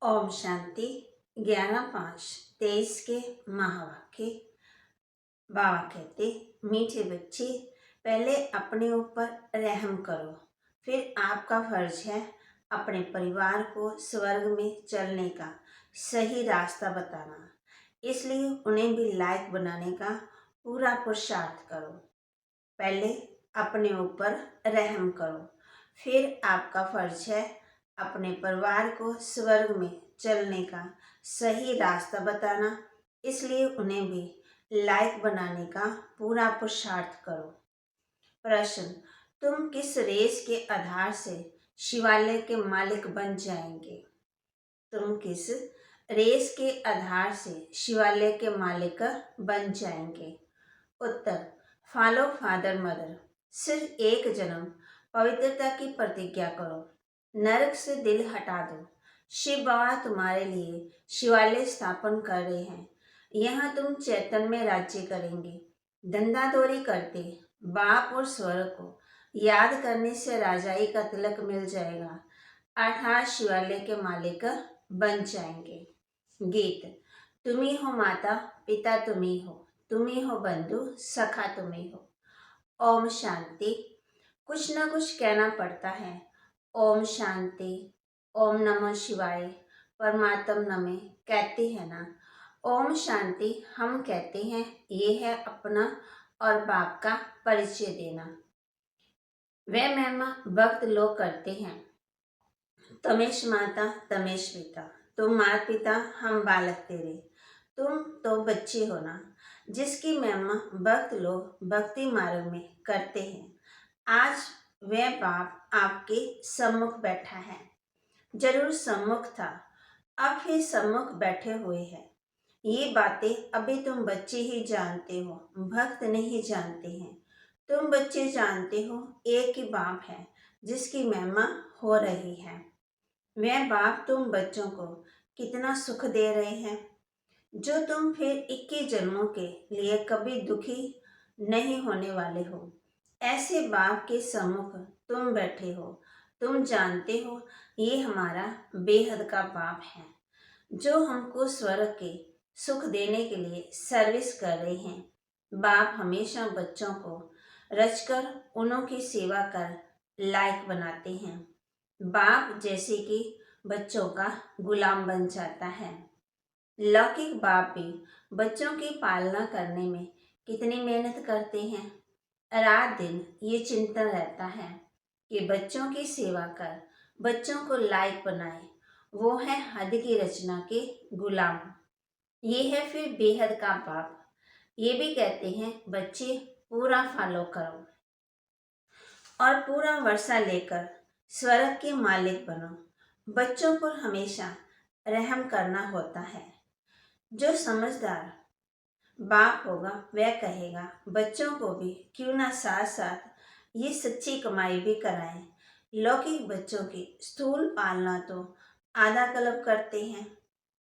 ओम शांति। 11/5/23 के महावाक्य। बाबा कहते, मीठे बच्चे, पहले अपने ऊपर रहम करो, फिर आपका फर्ज है अपने परिवार को स्वर्ग में चलने का सही रास्ता बताना। इसलिए उन्हें भी लायक बनाने का पूरा पुरुषार्थ करो। पहले अपने ऊपर रहम करो, फिर आपका फर्ज है अपने परिवार को स्वर्ग में चलने का सही रास्ता बताना। इसलिए उन्हें भी लायक बनाने का पूरा पुरुषार्थ करो। प्रश्न, तुम किस रेस के आधार से शिवालय के मालिक बन जाएंगे? तुम किस रेस के आधार से शिवालय के मालिक बन जाएंगे? उत्तर, फॉलो फादर मदर। सिर्फ एक जन्म पवित्रता की प्रतिज्ञा करो, नरक से दिल हटा दो। शिव बाबा तुम्हारे लिए शिवालय स्थापन कर रहे हैं। यहाँ तुम चैतन्य में राज्य करेंगे। धंधादौरी करते बाप और स्वर को याद करने से राजाई का तिलक मिल जाएगा, अर्थात शिवालय के मालिक बन जाएंगे। गीत। तुम ही हो माता पिता, तुम ही हो, तुम ही हो बंधु सखा, तुम ही हो। ओम शांति। कुछ न कुछ कहना पड़ता है। ओम शांति, ओम नमः शिवाय, परमात्म नमः कहते हैं ना। ओम शांति हम कहते हैं, ये है अपना और बाप का परिचय देना। वह महिमा भक्त लोग करते हैं। तमेश माता तमेश पिता, तुम माता पिता हम बालक तेरे, तुम तो बच्चे हो ना। जिसकी महिमा भक्त लोग भक्ति मार्ग में करते हैं। आज वह बाप आपके सम्मुख बैठा है। जरूर सम्मुख था, अब फिर सम्मुख बैठे हुए हैं। ये बातें अभी तुम बच्चे ही जानते हो, भक्त नहीं जानते हैं। तुम बच्चे जानते हो एक ही बाप है जिसकी महिमा हो रही है। वह बाप तुम बच्चों को कितना सुख दे रहे हैं, जो तुम फिर 21 जन्मों के लिए कभी दुखी नहीं होने वाले हो। ऐसे बाप के सम्मुख तुम बैठे हो। तुम जानते हो ये हमारा बेहद का बाप है, जो हमको स्वर्ग के सुख देने के लिए सर्विस कर रहे हैं। बाप हमेशा बच्चों को रचकर उन्हों की सेवा कर लायक बनाते हैं। बाप जैसे कि बच्चों का गुलाम बन जाता है। लौकिक बाप भी बच्चों की पालना करने में कितनी मेहनत करते हैं। रात दिन ये चिंतन रहता है कि बच्चों की सेवा कर बच्चों को लायक बनाए। वो है हद की रचना के गुलाम। ये है फिर बेहद का बाप। ये भी कहते हैं, बच्चे पूरा फॉलो करो और पूरा वर्षा लेकर स्वर्ग के मालिक बनो। बच्चों पर हमेशा रहम करना होता है। जो समझदार बाप होगा वह कहेगा, बच्चों को भी क्यों ना साथ साथ ये सच्ची कमाई भी कराएं। लौकिक बच्चों की स्थूल पालना तो आधा कल्प करते हैं।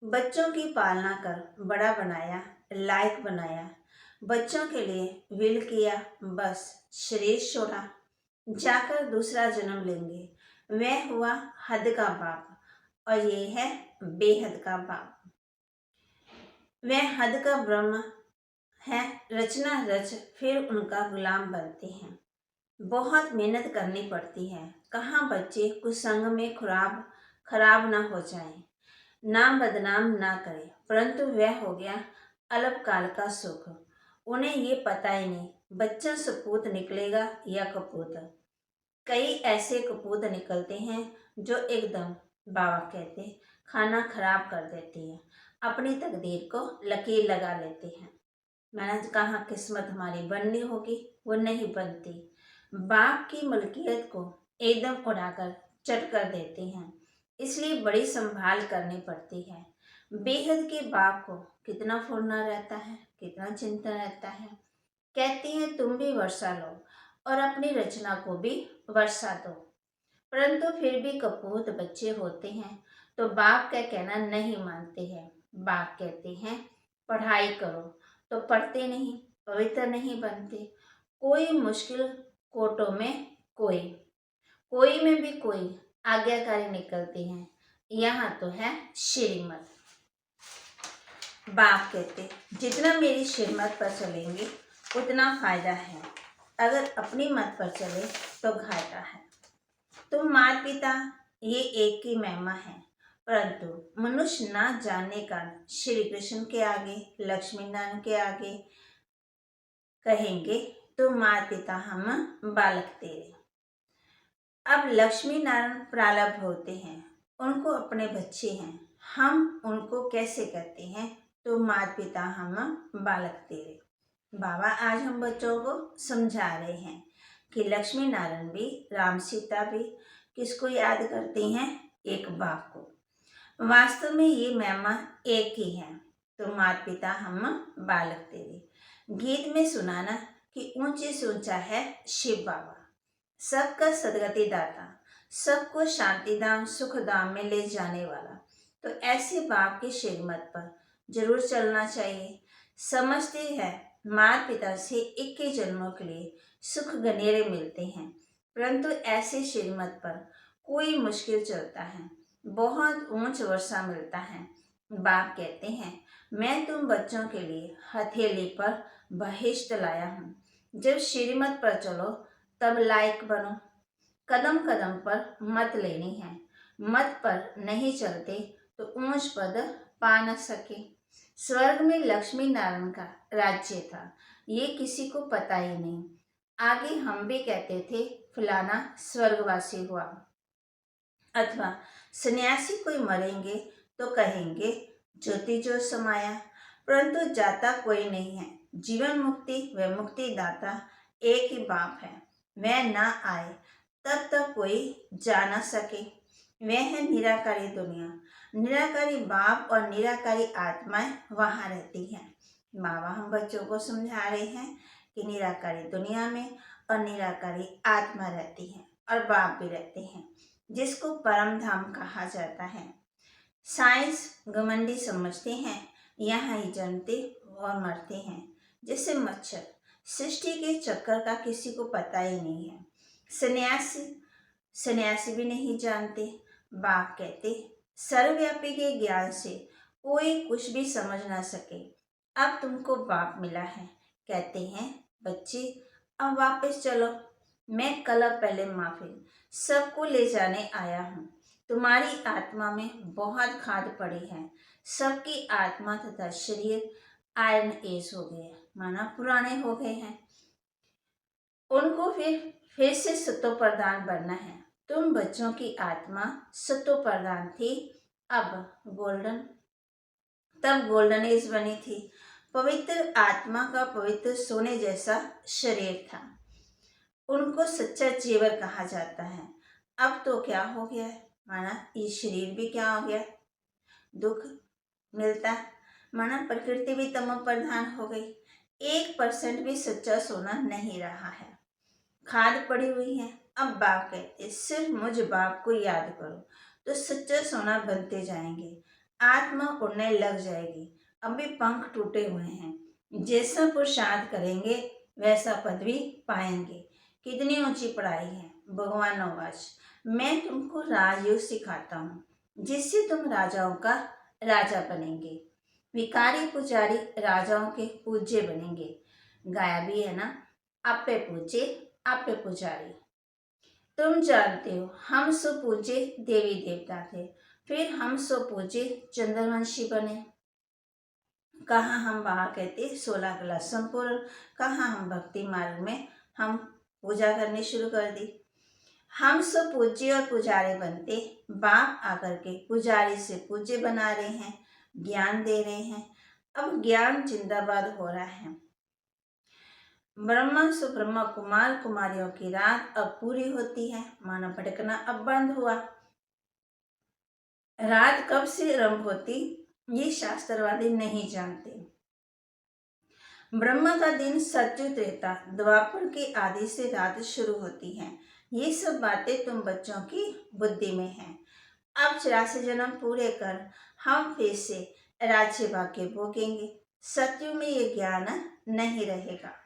बच्चों की पालना कर बड़ा बनाया, लायक बनाया। बच्चों के लिए विल किया, बस शरीर छोड़ा, जाकर दूसरा जन्म लेंगे। वह हुआ हद का बाप और ये है बेहद का बाप। वह हद का ब्रह्म है, रचना रच फिर उनका गुलाम बनते हैं। बहुत मेहनत करनी पड़ती है। कहाँ बच्चे कुसंग में खराब ना हो जाएं, नाम बदनाम ना करें। परंतु वह हो गया अल्पकाल का सुख। उन्हें ये पता ही नहीं बच्चा सपूत निकलेगा या कपूत। कई ऐसे कपूत निकलते हैं जो एकदम, बाबा कहते, खाना खराब कर देते हैं, अपनी तकदीर को लकीर लगा लेते हैं। मैंने कहा किस्मत हमारी बननी होगी, वो नहीं बनती। बाप की मलकियत को एकदम उड़ाकर चट कर देते हैं। इसलिए बड़ी संभाल करनी पड़ती है। बेहद के बाप को कितना फुरना रहता है, कितना चिंता रहता है। कहती हैं तुम भी वर्षा लो और अपनी रचना को भी वर्षा दो। परंतु फिर भी कपूत बच्चे होते हैं तो बाप का कहना नहीं मानते हैं। बाप कहते हैं पढ़ाई करो तो पढ़ते नहीं, पवित्र नहीं बनते। कोई मुश्किल कोटों में कोई में भी कोई आज्ञाकारी निकलते हैं। यहाँ तो है श्रीमत। बाप कहते जितना मेरी श्रीमत पर चलेंगे उतना फायदा है, अगर अपनी मत पर चले तो घाटा है। तुम माता पिता ये एक की महिमा है, परंतु मनुष्य ना जानने का श्री कृष्ण के आगे, लक्ष्मी नारायण के आगे कहेंगे तो माता पिता हम बालक तेरे। अब लक्ष्मी नारायण प्रारब्ध होते हैं, उनको अपने बच्चे हैं, हम उनको कैसे कहते हैं तो माता पिता हम बालक तेरे। बाबा आज हम बच्चों को समझा रहे हैं कि लक्ष्मी नारायण भी, राम सीता भी किसको याद करती हैं, एक बाप को। वास्तव में ये महिमा एक ही है, तो माता पिता हम बालक तेरे। गीत में सुनाना कि ऊंचे से ऊंचा है शिव बाबा, सबका सदगति दाता, सबको शांति धाम सुख धाम में ले जाने वाला। तो ऐसे बाप की श्रीमत पर जरूर चलना चाहिए। समझते हैं माता पिता से 21 जन्मों के लिए सुख गनेरे मिलते हैं, परंतु ऐसे श्रीमत पर कोई मुश्किल चलता है, बहुत ऊंच वर्षा मिलता है। बाप कहते हैं मैं तुम बच्चों के लिए हथेली पर बहिश्त लाया हूँ। जब श्रीमत पर चलो तब लायक बनो। कदम कदम पर मत लेनी है, मत पर नहीं चलते तो ऊंच पद पा न सके। स्वर्ग में लक्ष्मी नारायण का राज्य था, ये किसी को पता ही नहीं। आगे हम भी कहते थे फलाना स्वर्गवासी हुआ, अथवा सन्यासी कोई मरेंगे तो कहेंगे ज्योति जो समाया, परंतु जाता कोई नहीं है। जीवन मुक्ति व मुक्ति दाता एक ही बाप है। वह ना आए तब तक कोई जा न सके। वह है निराकारी दुनिया, निराकारी बाप और निराकारी आत्माएं वहाँ रहती हैं। बाबा हम बच्चों को समझा रहे हैं कि निराकारी दुनिया में और निराकारी आत्मा रहती है और बाप भी रहते हैं, जिसको परम धाम कहा जाता है। साइंस घमंडी समझते हैं यहाँ ही जन्मते और मरते हैं, जैसे मच्छर। सृष्टि के चक्कर का किसी को पता ही नहीं है। सन्यासी भी नहीं जानते। बाप कहते सर्वव्यापी के ज्ञान से कोई कुछ भी समझ ना सके। अब तुमको बाप मिला है, कहते हैं बच्चे अब वापस चलो। मैं कल पहले माफी सबको ले जाने आया हूँ। तुम्हारी आत्मा में बहुत खाद पड़ी है। सबकी आत्मा तथा शरीर आयरन एज हो गए, माना पुराने हो गए हैं। उनको फिर से सत्व प्रधान बनना है। तुम बच्चों की आत्मा सत्व प्रधान थी, तब गोल्डन एज बनी थी। पवित्र आत्मा का पवित्र सोने जैसा शरीर था, उनको सच्चा जेवर कहा जाता है। अब तो क्या हो गया है, माना ये शरीर भी क्या हो गया, दुख मिलता, माना प्रकृति भी तमो प्रधान हो गई। 1% भी सच्चा सोना नहीं रहा है, खाद पड़ी हुई है। अब बाप कहते सिर्फ मुझ बाप को याद करो तो सच्चा सोना बनते जाएंगे, आत्मा उड़ने लग जाएगी। अभी पंख टूटे हुए हैं, जैसा पुरुषार्थ करेंगे वैसा पद भी पाएंगे। कितनी ऊंची पढ़ाई है। भगवान नवाज मैं तुमको राजयोग सिखाता हूँ, जिससे तुम राजाओं का राजा बनेंगे, भिखारी पुजारी राजाओं के पूज्य बनेंगे। गाया भी है ना, आपे पूजे आपे पुजारी। तुम जानते हो हम सुपूज्य देवी देवता थे, फिर हम सुपूज्य चंद्रवंशी बने। कहाँ हम वहाँ कहते 16 क्लास संपूर्ण, कहाँ हम भक्ति मार्ग में हम पूजा करनी शुरू कर दी। हम सब पूज्य और पुजारी बनते, बाप आकर के पुजारी से पूज्य बना रहे हैं, ज्ञान दे रहे हैं। अब ज्ञान जिंदाबाद हो रहा है। ब्रह्मा सुब्रह्मा कुमार कुमारियों की रात अब पूरी होती है, माना भटकना अब बंद हुआ। रात कब से आरंभ होती ये शास्त्रवादी नहीं जानते। ब्रह्मा का दिन सत्युग त्रेता द्वापर के आदि से रात शुरू होती है। ये सब बातें तुम बच्चों की बुद्धि में हैं। अब 84 जन्म पूरे कर हम फिर से राज्य भाग्य भोगेंगे। सत्युग में ये ज्ञान नहीं रहेगा,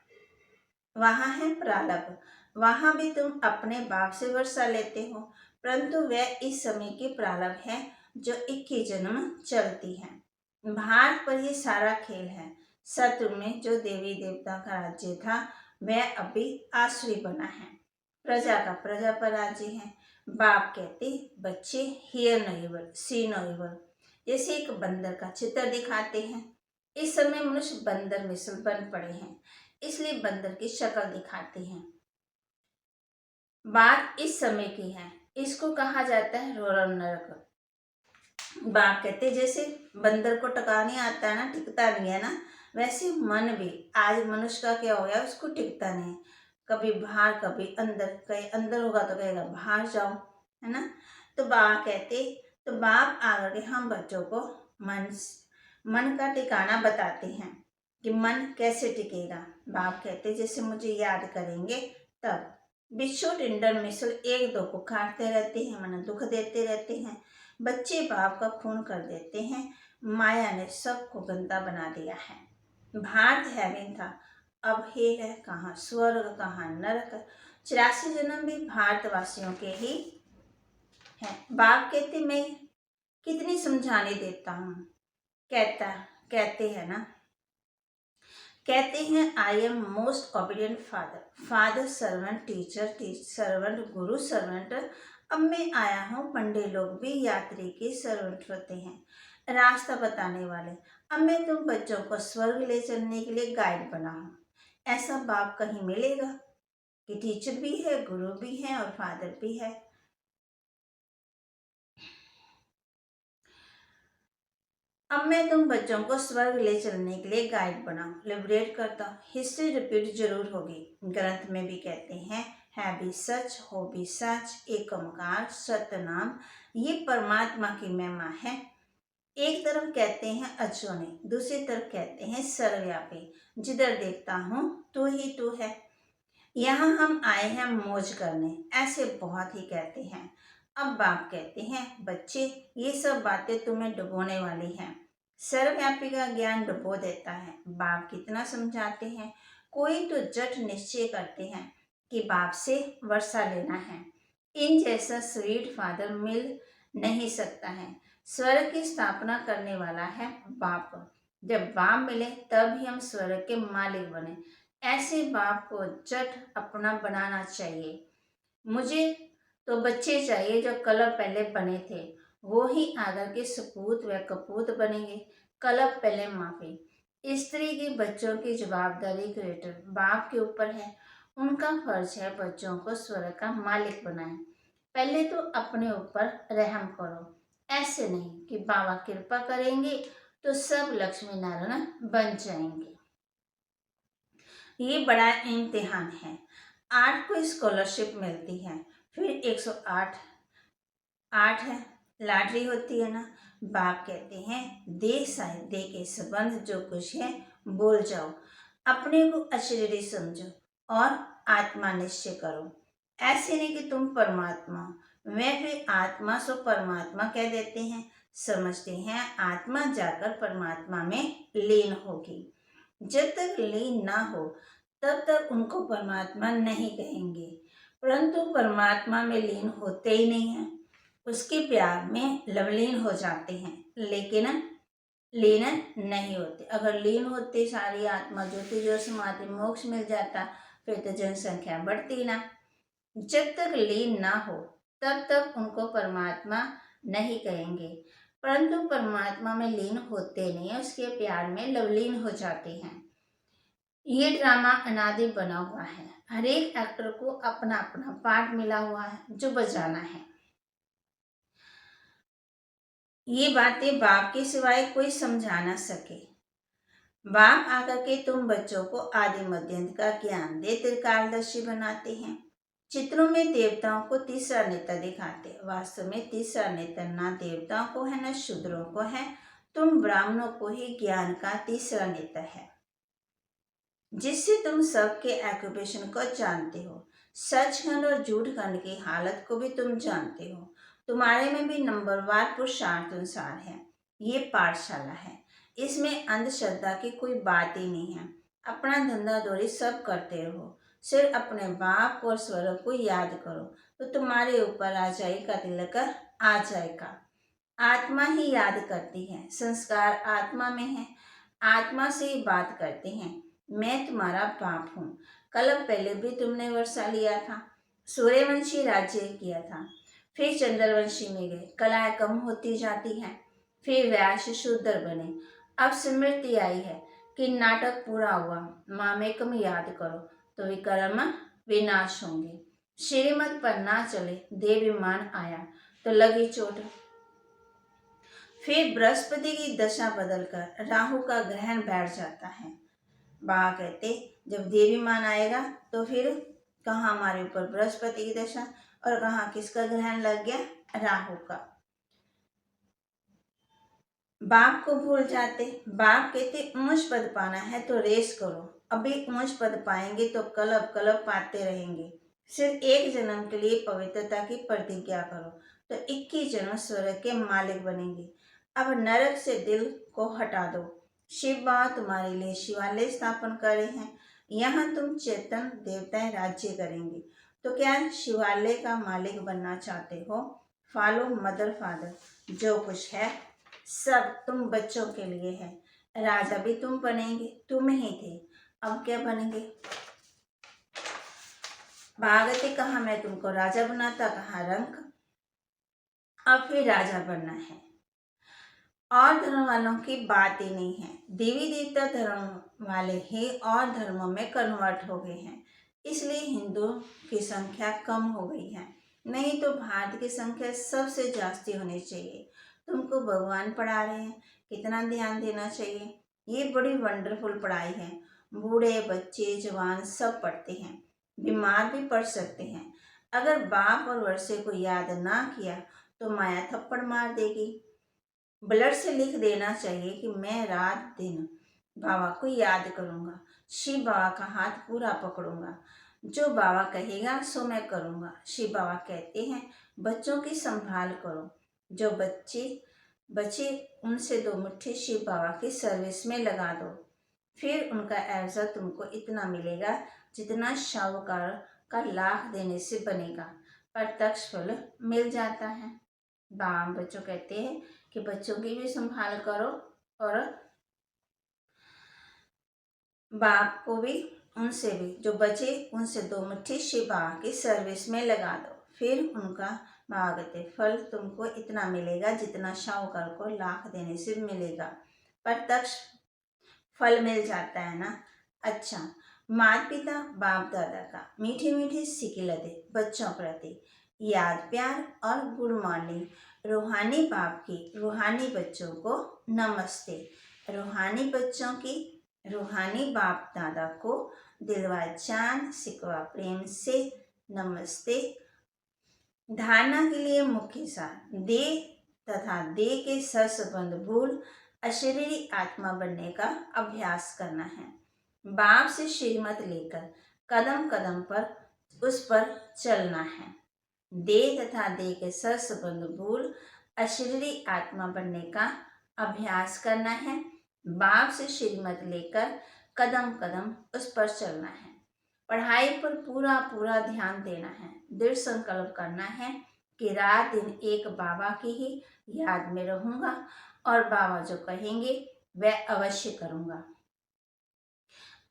वहाँ है प्रारब्ध, वहाँ भी तुम अपने बाप से वर्षा लेते हो, परंतु वह इस समय की प्रारब्ध है, जो 21 जन्म चलती है। भारत पर ये सारा खेल है। शत्रु में जो देवी देवता का राज्य था वह अभी आसुरी बना है। प्रजा का प्रजा पर राज्य है। बाप कहते बच्चे hear no evil, see no evil. जैसे एक बंदर का चित्र दिखाते हैं। इस समय मनुष्य बंदर मिसल बन पड़े हैं, इसलिए बंदर की शक्ल दिखाते हैं। बात इस समय की है। इसको कहा जाता है रोरम नरक। बाप कहते जैसे बंदर को टकाने आता है ना, टिकता नहीं है ना, वैसे मन भी आज मनुष्य का क्या हो गया, उसको टिकता नहीं है। कभी बाहर कभी अंदर, कहीं अंदर होगा तो कहेगा बाहर जाओ, है ना। तो बाप कहते, तो बाप आकर के हम बच्चों को मन का ठिकाना बताते हैं कि मन कैसे टिकेगा। बाप कहते जैसे मुझे याद करेंगे तब। बिच्छू टिंडर मिसल एक दो को काटते रहते हैं, मन दुख देते रहते हैं। बच्चे बाप का खून कर देते हैं। माया ने सबको गंदा बना दिया है। भारत हैविन था, अब हे है कहाँ स्वर्ग कहाँ नरक। 84 जन्म भी भारतवासियों के ही है। बाप कहते मैं कितनी समझाने देता हूँ, कहते हैं ना, कहते हैं I am most obedient father, father servant, teacher servant, Guru servant. अब मैं आया हूँ, पंडे लोग भी यात्री के सर्वेंट होते हैं, रास्ता बताने वाले। अब मैं तुम बच्चों को स्वर्ग ले चलने के लिए गाइड बना हूँ। ऐसा बाप कहीं मिलेगा कि टीचर भी है, गुरु भी है और फादर भी है। अब मैं तुम बच्चों को स्वर्ग ले चलने के लिए गाइड बनाऊं, लिबरेट करता हूँ। हिस्ट्री रिपीट जरूर होगी, ग्रंथ में भी कहते हैं है भी सच, हो भी सच, एक ओंकार सतनाम, ये परमात्मा की महिमा है। एक तरफ कहते हैं अजूनी, दूसरी तरफ कहते हैं सर्वव्यापी, जिधर देखता हूँ तू ही तू है। यहाँ हम आए हैं मौज करने, ऐसे बहुत ही कहते हैं। अब बाप कहते हैं बच्चे ये सब बातें तुम्हें डुबोने वाली हैं। सर्वव्यापी का ज्ञान डुबो देता है। बाप कितना समझाते हैं, कोई तो जट निश्चय करते हैं कि बाप से वर्षा लेना है। इन जैसा स्वीट फादर मिल नहीं सकता है। स्वर्ग की स्थापना करने वाला है बाप। जब बाप मिले तब ही हम स्वर्ग के मालिक बने। ऐसे बाप को जट अपना बनाना चाहिए। मुझे तो बच्चे चाहिए जो कल पहले बने थे, वो ही आकर के सपूत व कपूत बनेंगे। कल पहले माफी। स्त्री की बच्चों की जवाबदारी क्रिएटर बाप के ऊपर है। उनका फर्ज है बच्चों को स्वर्ग का मालिक बनाए। पहले तो अपने ऊपर रहम करो, ऐसे नहीं कि बाबा कृपा करेंगे तो सब लक्ष्मी नारायण बन जाएंगे। ये बड़ा इम्तिहान है। 8 को स्कॉलरशिप मिलती है, फिर 108 है, लॉटरी होती है ना। बाप कहते हैं दे साहिब दे के संबंध जो कुछ है बोल जाओ, अपने को अशरीरी समझो और आत्मा निश्चय करो। ऐसे नहीं कि तुम परमात्मा हो, वे फिर आत्मा सो परमात्मा कह देते हैं, समझते हैं आत्मा जाकर परमात्मा में लीन होगी। जब तक लीन ना हो तब तक उनको परमात्मा नहीं कहेंगे, परंतु परमात्मा में लीन होते ही नहीं हैं, उसके प्यार में लवलीन हो जाते हैं, लेकिन लीन नहीं होते। अगर लीन होते सारी आत्मा ज्योति जो समाधि मोक्ष मिल जाता, फिर तो जनसंख्या बढ़ती ना। जब तक लीन ना हो तब तक उनको परमात्मा नहीं कहेंगे, परंतु परमात्मा में लीन होते नहीं है, उसके प्यार में लवलीन हो जाते हैं। ये ड्रामा अनादि बना हुआ है, हर एक एक्टर को अपना अपना पार्ट मिला हुआ है जो बजाना है। ये बातें बाप के सिवाय कोई समझा ना सके। बाप आकर के तुम बच्चों को आदि मध्यंत का ज्ञान दे त्रिकालदर्शी बनाते हैं। चित्रों में देवताओं को तीसरा नेत्र दिखाते हैं, वास्तव में तीसरा नेत्र ना देवताओं को है न शूद्रों को है, तुम ब्राह्मणों को ही ज्ञान का तीसरा नेत्र है, जिससे तुम सबके ऑक्यूपेशन को जानते हो, सचखंड और झूठखंड की हालत को भी तुम जानते हो। तुम्हारे में भी नंबरवार पुरुषार्थ अनुसार है। ये पाठशाला है, इसमें अंधश्रद्धा की कोई बात ही नहीं है। अपना धंधा दौरी सब करते रहो, सिर्फ अपने बाप और स्वर्ग को याद करो तो तुम्हारे ऊपर आ जाएगा तिलक आ जाएगा। आत्मा ही याद करती है, संस्कार आत्मा में है, आत्मा से ही बात करते हैं। मैं तुम्हारा बाप हूँ। कल्प पहले भी तुमने वर्षा लिया था, सूर्यवंशी राज्य किया था, फिर चंद्रवंशी में गए, कलाएं कम होती जाती हैं, फिर व्यास शूद्र बने। अब स्मृति आई है कि नाटक पूरा हुआ, मामेकम याद करो तो विक्रम विनाश होंगे। श्रीमत पर ना चले, देव विमान आया तो लगी चोट। फिर बृहस्पति की दशा बदलकर राहु का ग्रहण बैठ जाता है। बाबा कहते जब देवीमान आएगा तो फिर कहाँ हमारे ऊपर बृहस्पति की दशा और कहाँ किसका ग्रहण लग गया, राहु का। बाप को भूल जाते। बाप कहते ऊंच पद पाना है तो रेस करो, अभी ऊंच पद पाएंगे तो कलब कलब पाते रहेंगे। सिर्फ एक जन्म के लिए पवित्रता की प्रतिज्ञा करो तो 21 जन्म स्वर्ग के मालिक बनेंगे। अब नरक से दिल को हटा दो। शिव बाबा तुम्हारे लिए शिवालय स्थापन कर रहे हैं, यहाँ तुम चेतन देवताएं राज्य करेंगे। तो क्या शिवालय का मालिक बनना चाहते हो? फॉलो मदर फादर, जो कुछ है सब तुम बच्चों के लिए है। राजा भी तुम बनेंगे, तुम ही थे, अब क्या बनेंगे? भागवती कहा मैं तुमको राजा बनाता, कहा रंक, अब फिर राजा बनना है। और धर्म वालों की बात ही नहीं है, देवी देवता धर्म वाले ही और धर्मों में कन्वर्ट हो गए हैं, इसलिए हिंदुओं की संख्या कम हो गई है। नहीं तो भारत की संख्या सबसे जास्ती होनी चाहिए। तुमको भगवान पढ़ा रहे हैं, कितना ध्यान देना चाहिए। ये बड़ी वंडरफुल पढ़ाई है, बूढ़े बच्चे जवान सब पढ़ते हैं, बीमार भी पढ़ सकते हैं। अगर बाप और वर्षे को याद ना किया तो माया थप्पड़ मार देगी। ब्लड से लिख देना चाहिए कि मैं रात दिन बाबा को याद करूँगा, शिव बाबा का हाथ पूरा पकड़ूंगा, जो बाबा कहेगा सो मैं करूँगा। शिव बाबा कहते हैं बच्चों की संभाल करो, जो बच्चे बचे उनसे 2 मुट्ठी शिव बाबा की सर्विस में लगा दो, फिर उनका एवज़ा तुमको इतना मिलेगा जितना शाहूकार का लाख देने से बनेगा, प्रत्यक्ष फल मिल जाता है। बाबा बच्चों कहते हैं कि बच्चों की भी संभाल करो और बाप को भी, उनसे भी जो बचे उनसे 2 मुट्ठी शिव बाबा की सर्विस में लगा दो, फिर उनका भागते फल तुमको इतना मिलेगा जितना शाहूकार को लाख देने से मिलेगा, प्रत्यक्ष फल मिल जाता है ना। अच्छा, माता पिता बाप दादा का मीठी मीठी सिकिलते बच्चों प्रति याद प्यार और गुड मॉर्निंग। रूहानी बाप की रूहानी बच्चों को नमस्ते, रूहानी बच्चों की रूहानी बाप दादा को दिलवा जान सिकवा प्रेम से नमस्ते। धारणा के लिए मुख्य सार दे तथा दे के सरसबंध भूल अशरीरी आत्मा बनने का अभ्यास करना है। बाप से श्रीमत लेकर कदम कदम पर उस पर चलना है। दे तथा दे के सरसबंध भूल अशरीरी आत्मा बनने का अभ्यास करना है। बाप से श्रीमत लेकर कदम कदम उस पर चलना है। पढ़ाई पर पूरा पूरा ध्यान देना है। दृढ़ संकल्प करना है कि रात दिन एक बाबा की ही याद में रहूंगा और बाबा जो कहेंगे वह अवश्य करूंगा।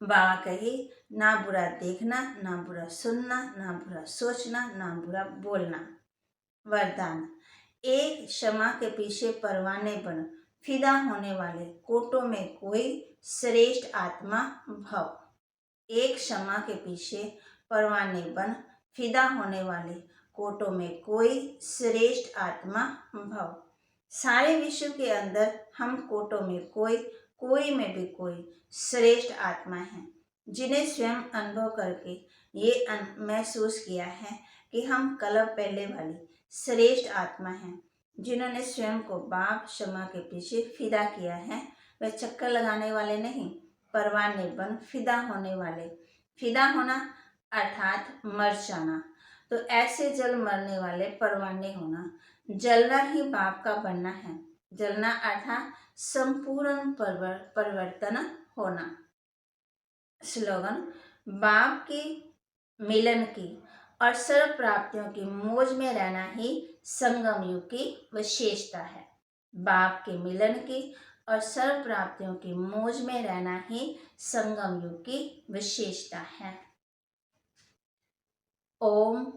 बाबा कहे ना बुरा देखना, ना बुरा सुनना, ना बुरा सोचना, ना बुरा बोलना। वरदान, एक क्षमा के पीछे परवाने बन, फिदा होने वाले कोटों में कोई श्रेष्ठ आत्मा भव। एक क्षमा के पीछे परवाने बन, फिदा होने वाले कोटों में कोई श्रेष्ठ आत्मा भव। सारे विश्व के अंदर हम कोटों में कोई में भी कोई श्रेष्ठ आत्मा है, जिन्हें स्वयं अनुभव करके ये महसूस किया है कि हम कल्प पहले वाली श्रेष्ठ आत्मा हैं, जिन्होंने स्वयं को बाप क्षमा के पीछे फिदा किया है। वे चक्कर लगाने वाले नहीं, परवाने बन फिदा होने वाले। फिदा होना अर्थात मर जाना, तो ऐसे जल मरने वाले परवाने होना। जलना ही बाप का बनना है। जलना अर्थात संपूर्ण परिवर्तन होना। स्लोगन, बाप की मिलन की और सर्व प्राप्तियों की मौज में रहना ही संगम युग की विशेषता है। बाप के मिलन की और सर्व प्राप्तियों की मौज में रहना ही संगम युग की विशेषता है। ओम